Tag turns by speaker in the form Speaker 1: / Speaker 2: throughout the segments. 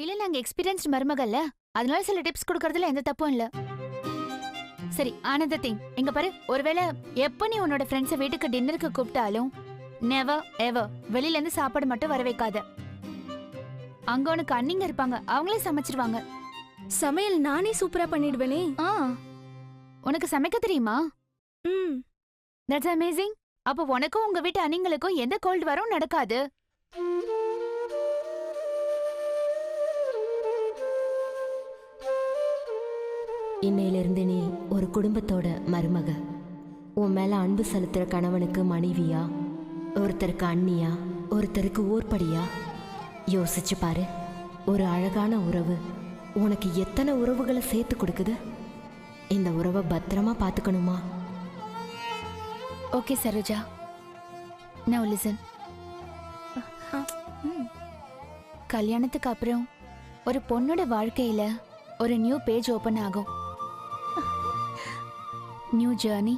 Speaker 1: இல்ல நாங்க எக்ஸ்பீரியன்ஸ்ட் மருமகல்ல, அதனால சில டிப்ஸ் கொடுக்கறதுல எந்த தப்பும் இல்ல. சரி ஆனந்த திங், இங்க பாரு, ஒருவேளை எப்ப நீ உன்னோட ஃப்ரெண்ட்ஸை வீட்டுக்கு டின்னருக்கு கூப்பிட்டாலும் நெவர் எவர் வெளியில இருந்து சாப்பாடு மட்டும் வர வைக்காத. அங்க உனக்கு அண்ணிங்க இருப்பாங்க, அவங்களே சமைச்சிருவாங்க.
Speaker 2: சமையல் நானே சூப்பரா பண்ணிடுவேனே.
Speaker 1: உனக்கு சமைக்க தெரியுமா?
Speaker 2: ம்.
Speaker 1: That's amazing. அப்போ உனக்கும் உங்க வீட்டு அண்ணிங்களுக்கும் எந்த கோல்டு வரும் நடக்காது.
Speaker 3: இன்னையிலிருந்து நீ ஒரு குடும்பத்தோட மருமக. உன் மேல அன்பு செலுத்துற கணவனுக்கு மனைவியா, ஒருத்தருக்கு அண்ணியா, ஒருத்தருக்கு ஊர்படியா யோசிச்சு பாரு. ஒரு அழகான உறவு உனக்கு எத்தனை உறவுகளை சேர்த்து கொடுக்குது. இந்த உறவை பத்திரமா பார்த்துக்கணுமா?
Speaker 1: Okay Saroja, now listen. கல்யாணத்துக்கு அப்புறம் ஒரு பொண்ணோட வாழ்க்கையில ஒரு நியூ பேஜ் ஓபன் ஆகும். நியூ ஜர்னி,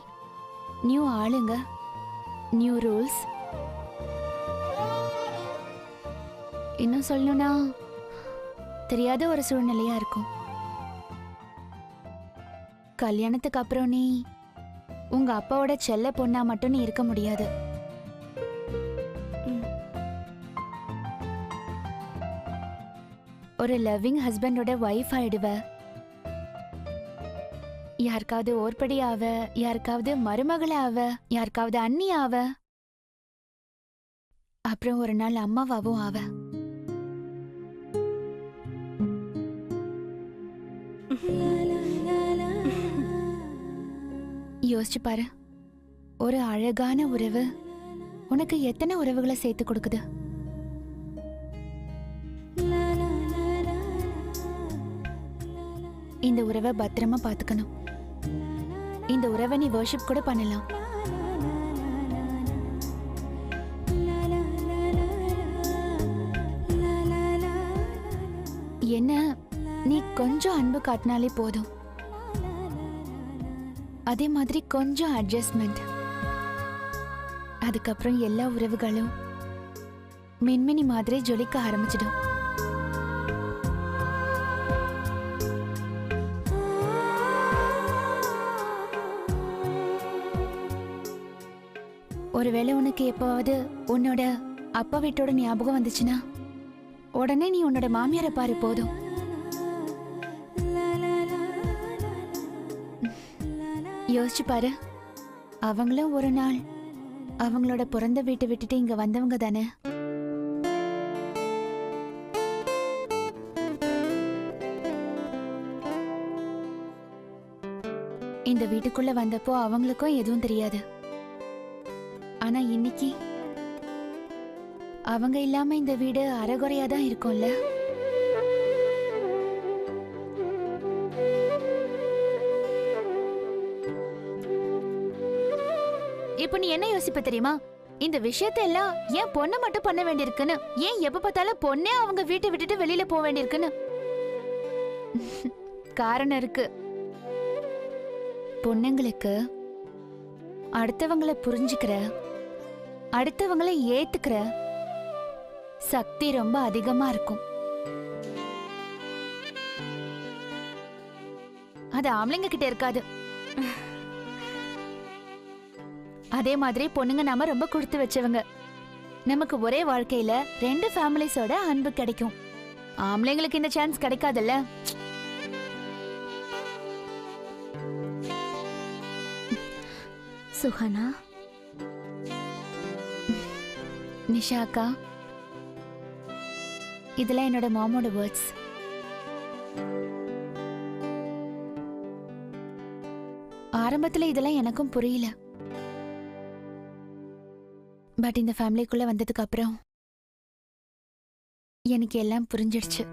Speaker 1: நியூ ஆளுங்க, நியூ ரூல்ஸ். இன்னும் சொல்லணும்னா தெரியாத ஒரு சூழ்நிலையா இருக்கும். கல்யாணத்துக்கு அப்புறம் நீ உங்க அப்பாவோட செல்ல பொண்ணா மட்டும் நீ இருக்க முடியாது. ஒரு லவ்விங் ஹஸ்பண்டோட வைஃப் ஆயிடுவ. யாருக்காவது ஓர்படி ஆவ, யாருக்காவது மருமகள ஆவ, யாருக்காவது அண்ணி ஆவ, அப்புறம் ஒரு நாள் அம்மாவாவும் ஆவ. யோசிச்சு பாரு, ஒரு அழகான உறவு உனக்கு எத்தனை உறவுகளை சேர்த்து கொடுக்குது. இந்த உறவை பத்திரமா பாத்துக்கணும். இந்த உறவை நீ வர்ஷிப் கூட பண்ணலாம். என்ன, நீ கொஞ்சம் அன்பு காட்டினாலே போதும். அதே மாதிரி கொஞ்சம் அட்ஜஸ்ட்மெண்ட். அதுக்கப்புறம் எல்லா உறவுகளும் மின்மினி மாதிரி ஜொலிக்க ஆரம்பிச்சிடும். ஒருவேளை உனக்கு எப்பவாவது உன்னோட அப்பா வீட்டோட ஞாபகம் வந்துச்சுன்னா உடனே நீ உன்னோட மாமியாரை பாரு போதும். யோசிச்சு பாரு, அவங்களும் ஒரு நாள் அவங்களோட பிறந்த வீட்டை விட்டுட்டு இங்க வந்தவங்க தானே. இந்த வீட்டுக்குள்ள வந்தப்போ அவங்களுக்கும் எதுவும் தெரியாது. ஆனா இன்னைக்கு அவங்க இல்லாம இந்த வீடு அரைகுறையா தான் இருக்கும்ல. இப்ப நீ என்ன யோசிப்ப தெரியுமா? இந்த விஷயத்தை எல்லாம் ஏன் பொண்ணு மட்டும் பண்ண வேண்டியிருக்குன்னு, ஏன் எப்ப பார்த்தாலும் பொண்ணே அவங்க வீட்டை விட்டுட்டு வெளியில போக வேண்டியிருக்குன்னு காரணம் இருக்கு. பொண்ணுங்களுக்கு அடுத்தவங்களை புரிஞ்சுக்கிற, அடுத்தவங்களை ஏத்துக்கிற சக்தி ரொம்ப அதிகமா இருக்கும். அது ஆம்பளைங்க கிட்ட இருக்காது. அதே மாதிரி பொண்ணுங்க நாம ரொம்ப கொடுத்து வச்சவங்க. நமக்கு ஒரே வாழ்க்கையில 2 ஃபேமிலிஸோட அன்பு கிடைக்கும். ஆம்பளைங்களுக்கு இந்த சான்ஸ் கிடைக்காதுல்ல.
Speaker 2: சுஹானா,
Speaker 1: நிஷா அக்கா, இதெல்லாம் என்னோட மாமோட வேர்ட்ஸ். ஆரம்பத்துல இதெல்லாம் எனக்கும் புரியல. பட் இந்த ஃபேமிலிக்குள்ள வந்ததுக்கு அப்புறம் எனக்கு எல்லாம் புரிஞ்சிடுச்சு.